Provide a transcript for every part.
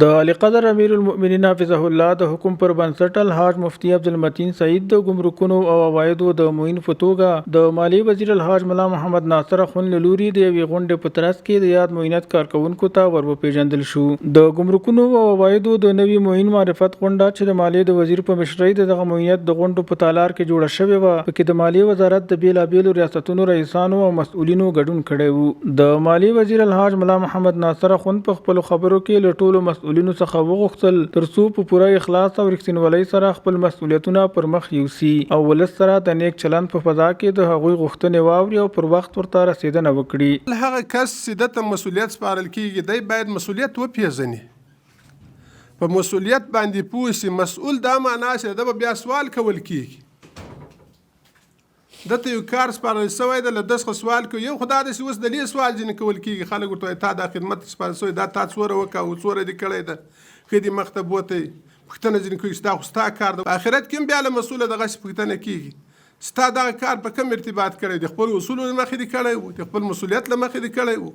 د علی قدر امیر المؤمنین حفظه الله د حکم پر بنسټ الحاج مفتی عبدالمتین سعید د ګمرکونو او عوایدو د معین په توګه د مالی وزیر الحاج ملا محمد ناصر اخوند له لوري د یوې غونډې په ترڅ کې د یاد معینت کارکونکو ته ورپېژندل شو. د ګمرکونو او عوایدو د نوي معین معرفت غونډه چې د مالیې د وزیر په مشرۍ دغه معینت د غونډو په تالار کې جوړه شوې وه، پکې د مالیې وزارت د بیلابېلو ریاستونو رئیسانو او مسؤلینو ګډون کړی و. د مالیې وزیر الحاج ملا محمد ناصر اخوند په خپلو خبرو کې له ټولو مسؤلینو څخه وغوښتل ترڅو په پوره اخلاص او رښتینولۍ سره خپل مسؤلیتونه پر مخ یوسي او ولس سره د نیک چلند په فضا کې د هغوی غوښتنې واوري او پر وخت ورته رسیدنه وکړي. هغه کس چې دته مسؤلیت سپارل کیږي دی باید مسؤلیت وپیژني، په مسؤلیت باندې پوه شي. مسؤل دا معنا چې د بیا سوال کول کیږي. دته یو کار سپارل شوی دی، له دغه سوال کوي. یو خدای دې اوس د دې سوال ځینې کول کیږي. خلک ورته تا دا خدمت سپارل شوی دا تا څوره وکړه او څوره دې کړی ده، ښه دې مخته بوتی پوښتنه ځینې کوي چې دا خو ستا کار ده. په آخرت کې هم بیا له مسؤله دغسې پوښتنه کیږي ستا دغه کار په کوم ارتباط کړی دی، خپل اصولو له مخې دې کړی و، د خپل مسؤلیت له مخې دې کړی و،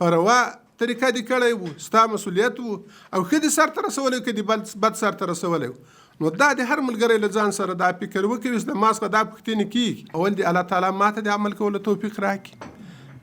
په روا طریقه دې کړی و، ستا مسؤلیت و او ښه دې سرته رسولی و که دې بد سرته رسولی و. نو دا د هر ملګری له ځان سره دا فکر وکړي چې د ما څخه دا پوښتنې کیږي. اول دې الله تعالی ماته د عمل کولو توفیق راکړي،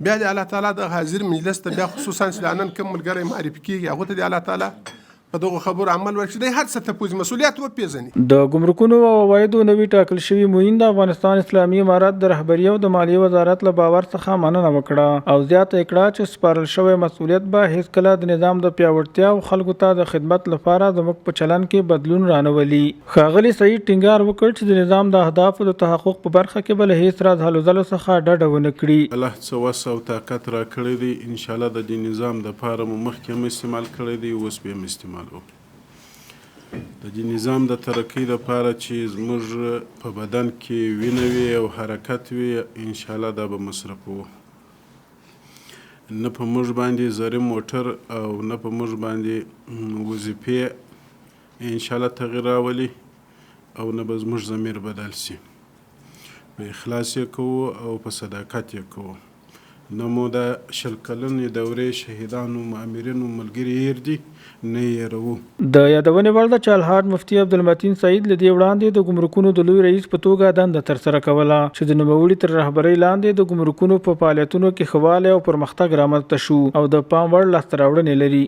بیا دې الله تعالی د حاضر مجلس ته بیا خصوصا چې د نن کوم ملګری معرفي کیږي هغه ته دې الله تعالی په دغه خبرو عمل وکړي، دی هر څه ته پوهېږي، مسؤلیت وپېژني. د ګمرکونو او عوایدو نوي ټاکل شوي معین د افغانستان اسلامي امارت د رهبري او د مالیې وزارت له باور څخه مننه وکړه او زیاته یې کړه چې سپارل شوی مسؤلیت به هیڅکله د نظام د پیاوړتیا او خلکو ته د خدمت لپاره زموږ په چلن کې بدلون رانولي. ښاغلي سعید ټینګار وکړ چې د نظام د اهدافو د تحقق په برخه کې به له هیڅ راز هلو ځلو څخه ډډه ونه کړي. الله څه وس او طاقت راکړی دی، انشاءالله د دې نظام دپاره مو مخکې هم استعمال کړی دی، اوس به هم استعمالوو. د دې نظام د ترقۍ لپاره چې زموږ په بدن کې وینه وي او حرکت وي، انشاءالله دا به مصرفوو. نه په موږ باندې زري موټر او نه په موږ باندې وظیفې انشاءالله تغییر راولي او نه به زموږ ضمیر بدل سي. په اخلاص یې کوو او په صداقت یې کوو. نه مو د 20 کلنې دورې شهیدانو مامرینو ملګري هیر دي، نه یې هیروو. د یادونې وړ ده چې الحاج مفتی عبدالمتین سعید له دې وړاندې د ګمرکونو د لوی رئیس په توګه دنده ترسره کوله چې د نوموړي تر رهبرۍ لاندې د ګمرکونو په فعالیتونو کې ښه والی او پرمختګ رامنځته شو او د پام وړ لاسته راوړنې لري.